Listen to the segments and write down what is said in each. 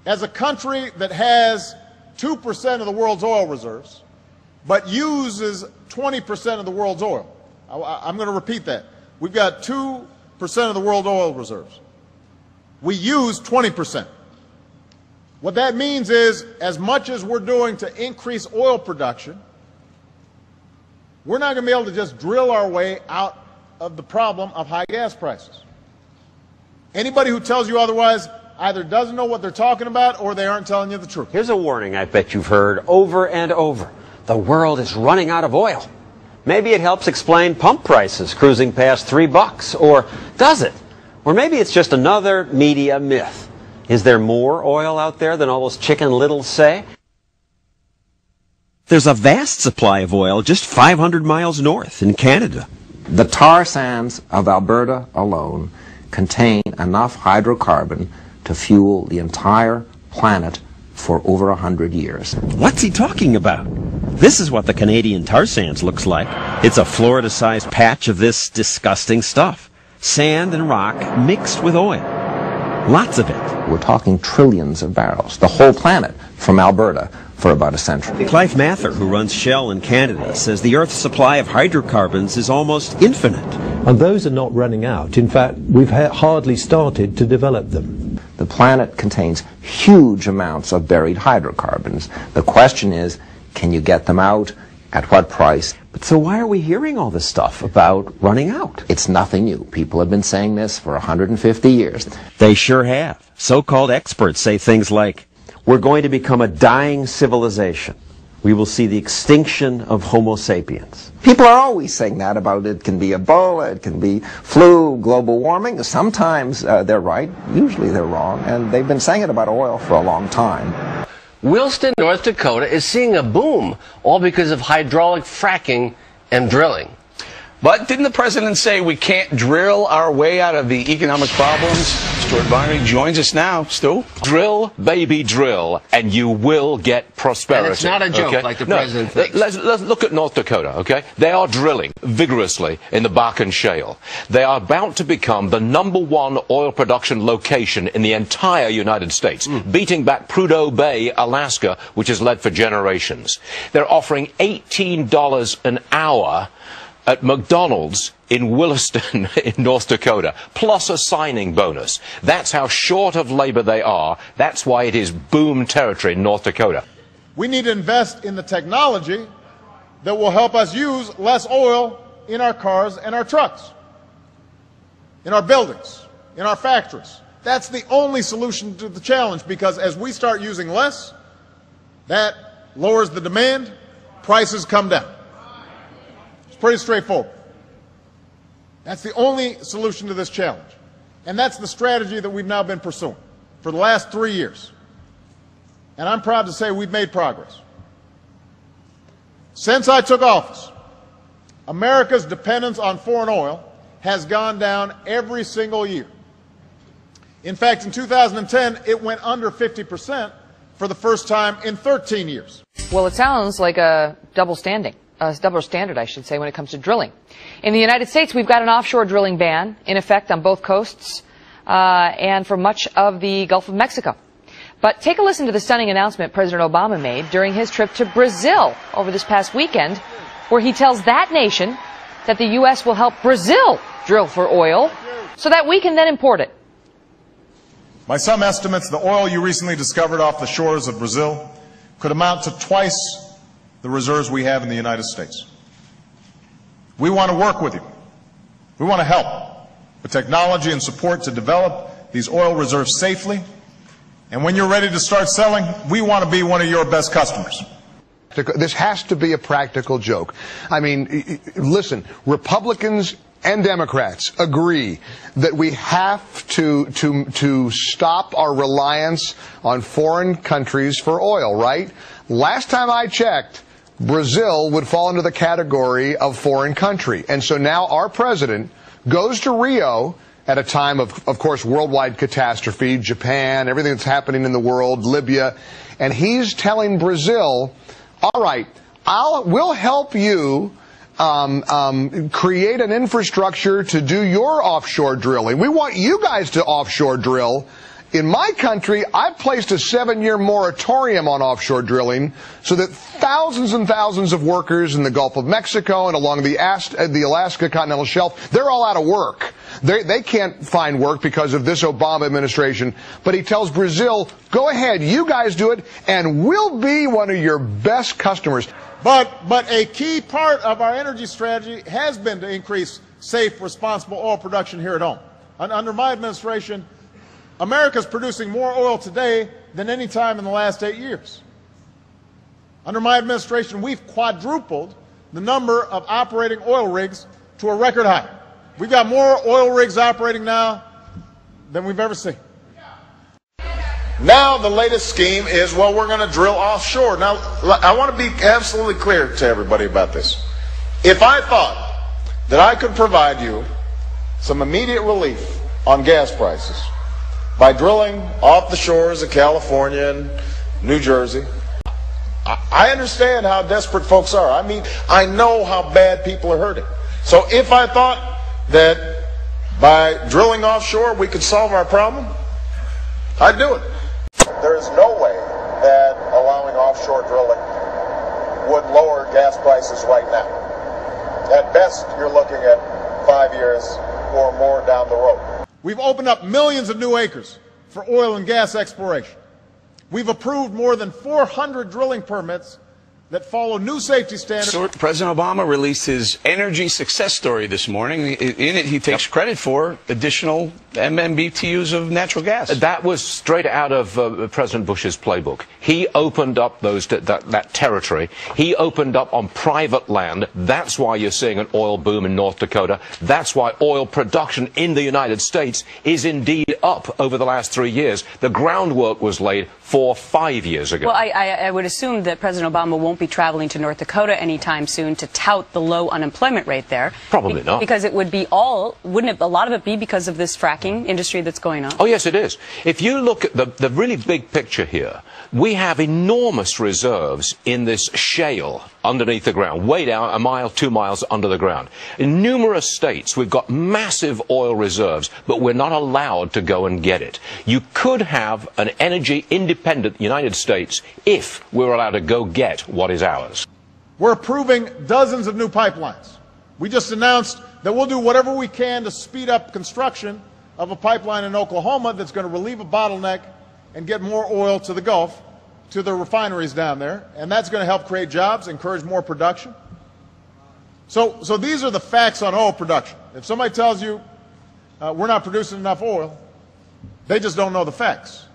as a country that has 2% of the world's oil reserves, but uses 20% of the world's oil. I'm going to repeat that. We've got 2% of the world oil reserves. We use 20%. What that means is, as much as we're doing to increase oil production, we're not going to be able to just drill our way out of the problem of high gas prices. Anybody who tells you otherwise either doesn't know what they're talking about or they aren't telling you the truth. Here's a warning I bet you've heard over and over. The world is running out of oil. Maybe it helps explain pump prices cruising past $3. Or does it? Or maybe it's just another media myth. Is there more oil out there than all those Chicken Littles say? There's a vast supply of oil just 500 miles north in Canada. The tar sands of Alberta alone contain enough hydrocarbon to fuel the entire planet for over 100 years. What's he talking about? This is what the Canadian tar sands looks like. It's a Florida-sized patch of this disgusting stuff. Sand and rock mixed with oil. Lots of it. We're talking trillions of barrels, the whole planet, from Alberta for about a century. Clive Mather, who runs Shell in Canada, says the Earth's supply of hydrocarbons is almost infinite. And those are not running out. In fact, we've hardly started to develop them. The planet contains huge amounts of buried hydrocarbons. The question is, can you get them out? At what price? But so why are we hearing all this stuff about running out? It's nothing new. People have been saying this for 150 years. They sure have. So-called experts say things like, we're going to become a dying civilization. We will see the extinction of Homo sapiens. People are always saying that about it. It can be Ebola, it can be flu, global warming. Sometimes they're right, usually they're wrong, and they've been saying it about oil for a long time. Williston, North Dakota is seeing a boom, all because of hydraulic fracking and drilling. But didn't the president say we can't drill our way out of the economic problems? Stuart Barney joins us now. Stu? Drill, baby, drill, and you will get prosperity. And it's not a joke, like the president thinks. Let's look at North Dakota, okay? They are drilling vigorously in the Bakken Shale. They are about to become the #1 oil production location in the entire United States, beating back Prudhoe Bay, Alaska, which has led for generations. They're offering $18 an hour at McDonald's in Williston in North Dakota, plus a signing bonus. That's how short of labor they are. That's why it is boom territory in North Dakota. We need to invest in the technology that will help us use less oil in our cars and our trucks, in our buildings, in our factories. That's the only solution to the challenge, because as we start using less, that lowers the demand, prices come down. Pretty straightforward. That's the only solution to this challenge. And that's the strategy that we've now been pursuing for the last 3 years. And I'm proud to say we've made progress. Since I took office, America's dependence on foreign oil has gone down every single year. In fact, in 2010, it went under 50% for the first time in 13 years. Well, it sounds like a double standard, I should say, when it comes to drilling. In the United States, we've got an offshore drilling ban in effect on both coasts and for much of the Gulf of Mexico. But take a listen to the stunning announcement President Obama made during his trip to Brazil over this past weekend, where he tells that nation that the U.S. will help Brazil drill for oil so that we can then import it. By some estimates, the oil you recently discovered off the shores of Brazil could amount to twice the reserves we have in the United States. We want to work with you. We want to help with technology and support to develop these oil reserves safely. And when you're ready to start selling, we want to be one of your best customers. This has to be a practical joke. I mean, listen, Republicans and Democrats agree that we have to stop our reliance on foreign countries for oil, right? Last time I checked, Brazil would fall into the category of foreign country. And so now our president goes to Rio at a time of course, worldwide catastrophe, Japan, everything that's happening in the world, Libya, and he's telling Brazil, all right, we'll help you create an infrastructure to do your offshore drilling. We want you guys to offshore drill In my country, I've placed a 7-year moratorium on offshore drilling so that thousands and thousands of workers in the Gulf of Mexico and along the Alaska continental shelf, they're all out of work. They can't find work because of this Obama administration. But he tells Brazil, go ahead, you guys do it, and we'll be one of your best customers. But a key part of our energy strategy has been to increase safe, responsible oil production here at home. Under my administration, America's producing more oil today than any time in the last 8 years. Under my administration, we've quadrupled the number of operating oil rigs to a record high. We've got more oil rigs operating now than we've ever seen. Now the latest scheme is, well, we're going to drill offshore. Now, I want to be absolutely clear to everybody about this. If I thought that I could provide you some immediate relief on gas prices by drilling off the shores of California and New Jersey, I understand how desperate folks are. I mean, I know how bad people are hurting. So if I thought that by drilling offshore we could solve our problem, I'd do it. There is no way that allowing offshore drilling would lower gas prices right now. At best, you're looking at 5 years or more down the road. We've opened up millions of new acres for oil and gas exploration. We've approved more than 400 drilling permits that follow new safety standards. President Obama released his energy success story this morning. In it, he takes credit for additional MMBTUs of natural gas. That was straight out of President Bush's playbook. He opened up that territory. He opened up on private land. That's why you're seeing an oil boom in North Dakota. That's why oil production in the United States is indeed up over the last 3 years. The groundwork was laid 4 or 5 years ago. Well, I would assume that President Obama won't be traveling to North Dakota anytime soon to tout the low unemployment rate there. Probably not. Because it would be wouldn't it, a lot of it be because of this fracking industry that's going on? Oh, yes, it is. If you look at the really big picture here, we have enormous reserves in this shale underneath the ground, way down a mile, 2 miles under the ground. In numerous states, we've got massive oil reserves, but we're not allowed to go and get it. You could have an energy independent United States if we were allowed to go get what is ours. We're approving dozens of new pipelines. We just announced that we'll do whatever we can to speed up construction of a pipeline in Oklahoma that's going to relieve a bottleneck and get more oil to the Gulf, to the refineries down there, and that's going to help create jobs, encourage more production. So these are the facts on oil production. If somebody tells you we're not producing enough oil, they just don't know the facts.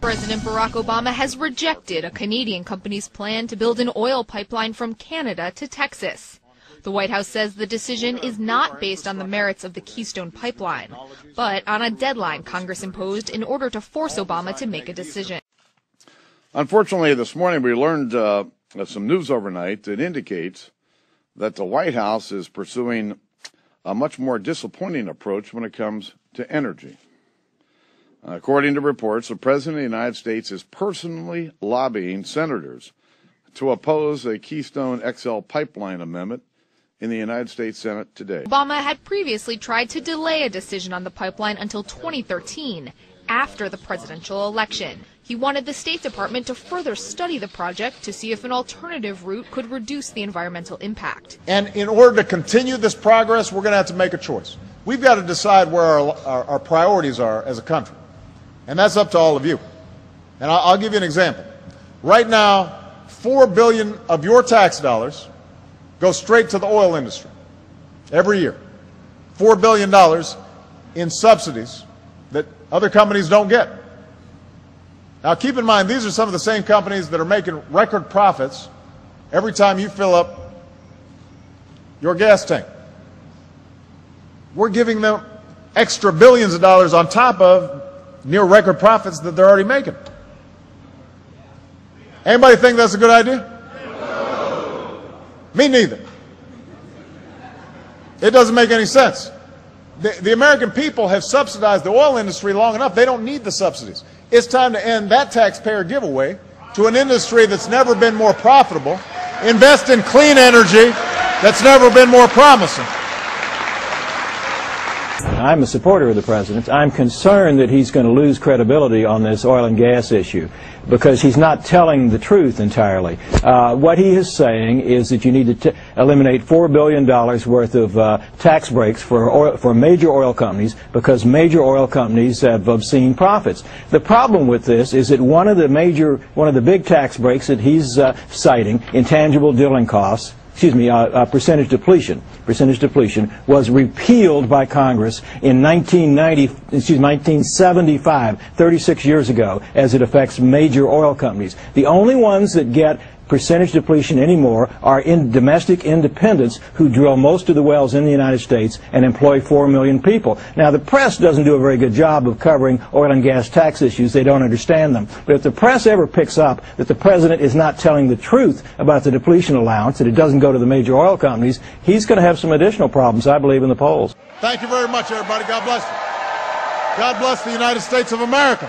President Barack Obama has rejected a Canadian company's plan to build an oil pipeline from Canada to Texas. The White House says the decision is not based on the merits of the Keystone Pipeline, but on a deadline Congress imposed in order to force Obama to make a decision. Unfortunately, this morning we learned some news overnight that indicates that the White House is pursuing a much more disappointing approach when it comes to energy. According to reports, the President of the United States is personally lobbying senators to oppose a Keystone XL pipeline amendment in the United States Senate today. Obama had previously tried to delay a decision on the pipeline until 2013, after the presidential election. He wanted the State Department to further study the project to see if an alternative route could reduce the environmental impact. And in order to continue this progress, we're going to have to make a choice. We've got to decide where our priorities are as a country. And that's up to all of you. And I'll give you an example. Right now, $4 billion of your tax dollars go straight to the oil industry every year. $4 billion in subsidies that other companies don't get. Now keep in mind, these are some of the same companies that are making record profits every time you fill up your gas tank. We're giving them extra billions of dollars on top of near record profits that they're already making. Anybody think that's a good idea? No. Me neither. It doesn't make any sense. The American people have subsidized the oil industry long enough. They don't need the subsidies. It's time to end that taxpayer giveaway to an industry that's never been more profitable. Invest in clean energy that's never been more promising. I'm a supporter of the president. I'm concerned that he's going to lose credibility on this oil and gas issue because he's not telling the truth entirely. What he is saying is that you need to eliminate $4 billion worth of tax breaks for major oil companies because major oil companies have obscene profits. The problem with this is that one of the big tax breaks that he's citing, intangible drilling costs, percentage depletion, was repealed by Congress in 1975, 36 years ago, as it affects major oil companies. The only ones that get percentage depletion anymore are domestic independents who drill most of the wells in the United States and employ 4 million people. Now, the press doesn't do a very good job of covering oil and gas tax issues. They don't understand them. But if the press ever picks up that the president is not telling the truth about the depletion allowance, that it doesn't go to the major oil companies, he's going to have some additional problems, I believe, in the polls. Thank you very much, everybody. God bless you. God bless the United States of America.